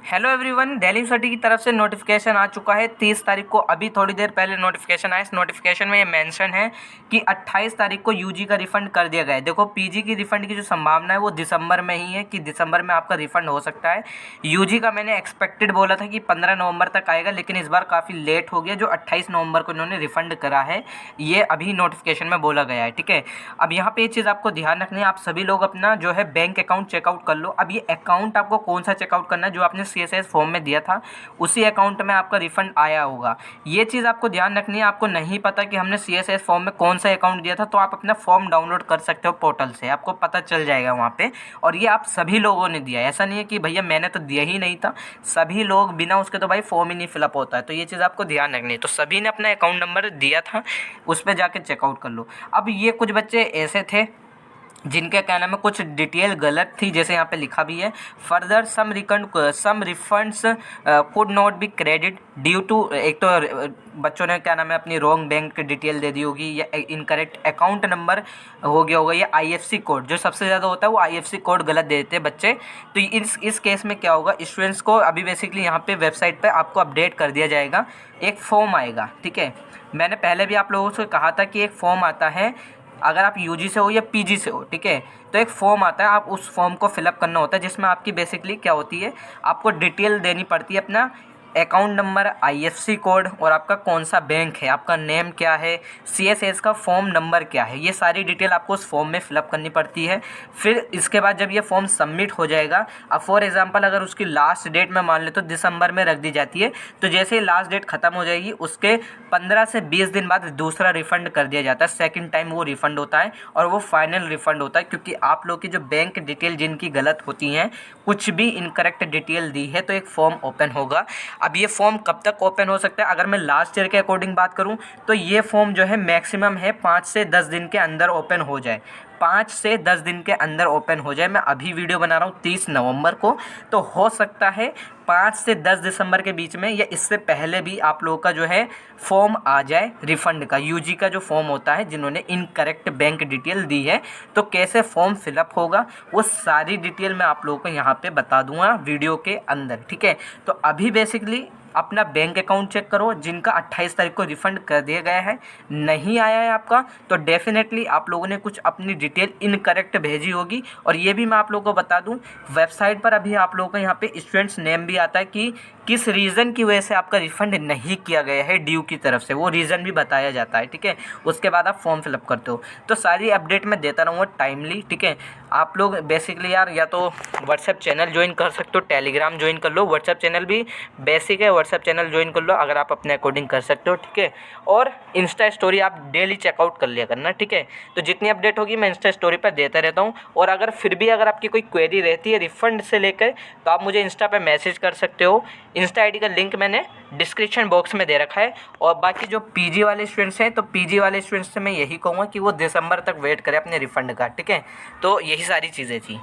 Hello everyone, Delhi university की तरफ से नोटिफिकेशन आ चुका है 30 तारीख को। अभी थोड़ी देर पहले नोटिफिकेशन आया। इस नोटिफिकेशन में ये मेंशन है कि 28 तारीख को यूजी का रिफंड कर दिया गया है। देखो, पीजी की रिफंड की जो संभावना है वो दिसंबर में ही है कि दिसंबर में आपका रिफंड हो सकता है। यूजी का मैंने एक्सपेक्टेड बोला था कि 15 नवंबर तक आएगा, लेकिन इस बार काफ़ी लेट हो गया। जो 28 नवंबर को इन्होंने रिफंड करा है, ये अभी नोटिफिकेशन में बोला गया है। ठीक है, अब यहाँ पे ये चीज़ आपको ध्यान रखनी है। आप सभी लोग अपना जो है बैंक अकाउंट चेकआउट कर लो। अब ये अकाउंट आपको कौन सा चेकआउट करना है, जो आपने सीएसएस फॉर्म में दिया था उसी अकाउंट में आपका रिफंड आया होगा। ये चीज़ आपको ध्यान रखनी है। आपको नहीं पता कि हमने सीएसएस फॉर्म में कौन सा अकाउंट दिया था, तो आप अपना फॉर्म डाउनलोड कर सकते हो पोर्टल से, आपको पता चल जाएगा वहाँ पे। और ये आप सभी लोगों ने दिया है, ऐसा नहीं है कि भैया मैंने तो दिया ही नहीं था। सभी लोग बिना उसके तो भाई फॉर्म ही नहीं फिलअप होता है। तो ये चीज़ आपको ध्यान रखनी है। तो सभी ने अपना अकाउंट नंबर दिया था, उस पर जाके चेकआउट कर लो। अब ये कुछ बच्चे ऐसे थे जिनके क्या नाम है कुछ डिटेल गलत थी, जैसे यहाँ पे लिखा भी है, further some refunds could not be credit due to. एक तो बच्चों ने क्या नाम है अपनी रॉन्ग बैंक डिटेल दे दी होगी, या इनकरेक्ट अकाउंट नंबर हो गया होगा, या आईएफसी कोड जो सबसे ज़्यादा होता है वो आईएफसी कोड गलत दे देते हैं बच्चे। तो इस केस में क्या होगा, स्टूडेंट्स को अभी बेसिकली यहाँ पे वेबसाइट पे आपको अपडेट कर दिया जाएगा, एक फॉर्म आएगा। ठीक है, मैंने पहले भी आप लोगों से कहा था कि एक फॉर्म आता है, अगर आप यूजी से हो या पीजी से हो, ठीक है, तो एक फॉर्म आता है, आप उस फॉर्म को फिलअप करना होता है, जिसमें आपकी बेसिकली क्या होती है, आपको डिटेल देनी पड़ती है, अपना अकाउंट नंबर, आईएफसी कोड, और आपका कौन सा बैंक है, आपका नेम क्या है, सीएसएस का फॉर्म नंबर क्या है, ये सारी डिटेल आपको उस फॉर्म में फिलअप करनी पड़ती है। फिर इसके बाद जब ये फॉर्म सबमिट हो जाएगा, अब फॉर एग्जांपल अगर उसकी लास्ट डेट में मान ले तो दिसंबर में रख दी जाती है, तो जैसे ही लास्ट डेट खत्म हो जाएगी उसके 15 से 20 दिन बाद दूसरा रिफंड कर दिया जाता है। सेकंड टाइम वो रिफंड होता है और वो फाइनल रिफंड होता है, क्योंकि आप लोग की जो बैंक डिटेल जिनकी गलत होती हैं, कुछ भी इनकरेक्ट डिटेल दी है, तो एक फॉर्म ओपन होगा। अब ये फॉर्म कब तक ओपन हो सकता है, अगर मैं लास्ट ईयर के अकॉर्डिंग बात करूं तो ये फॉर्म जो है मैक्सिमम है 5 से 10 दिन के अंदर ओपन हो जाए। 5 से 10 दिन के अंदर ओपन हो जाए। मैं अभी वीडियो बना रहा हूँ 30 नवंबर को, तो हो सकता है 5 से 10 दिसंबर के बीच में या इससे पहले भी आप लोगों का जो है फॉर्म आ जाए रिफ़ंड का। यूजी का जो फॉर्म होता है, जिन्होंने इनकरेक्ट बैंक डिटेल दी है, तो कैसे फॉर्म फिलअप होगा वो सारी डिटेल मैं आप लोगों को यहाँ पे बता दूंगा वीडियो के अंदर। ठीक है, तो अभी बेसिकली अपना बैंक अकाउंट चेक करो, जिनका 28 तारीख को रिफ़ंड कर दिया गया है, नहीं आया है आपका, तो डेफिनेटली आप लोगों ने कुछ अपनी डिटेल इनकरेक्ट भेजी होगी। और ये भी मैं आप लोगों को बता दूं, वेबसाइट पर अभी आप लोगों को यहाँ पे स्टूडेंट्स नेम भी आता है कि किस रीज़न की वजह से आपका रिफ़ंड नहीं किया गया है ड्यू की तरफ से, वो रीज़न भी बताया जाता है। ठीक है, उसके बाद आप फॉर्म फिलअप करते हो। तो सारी अपडेट मैं देता रहूँगा टाइमली। ठीक है, आप लोग बेसिकली यार या तो व्हाट्सएप चैनल ज्वाइन कर सकते हो, टेलीग्राम ज्वाइन कर लो, व्हाट्सएप चैनल भी बेसिक है, व्हाट्सएप चैनल ज्वाइन कर लो अगर आप अपने अकॉर्डिंग कर सकते हो। ठीक है, और इंस्टा स्टोरी आप डेली चेकआउट कर लिया करना। ठीक है, तो जितनी अपडेट होगी मैं इंस्टा स्टोरी पर देता रहता हूँ। और अगर फिर भी अगर आपकी कोई क्वेरी रहती है रिफ़ंड से लेकर, तो आप मुझे इंस्टा पे मैसेज कर सकते हो। इंस्टा आईडी का लिंक मैंने डिस्क्रिप्शन बॉक्स में दे रखा है। और बाकी जो पीजी वाले स्टूडेंट्स हैं, तो पीजी वाले स्टूडेंट्स से मैं यही कहूँगा कि वो दिसंबर तक वेट करें अपने रिफ़ंड का। ठीक है, तो यही सारी चीज़ें थी।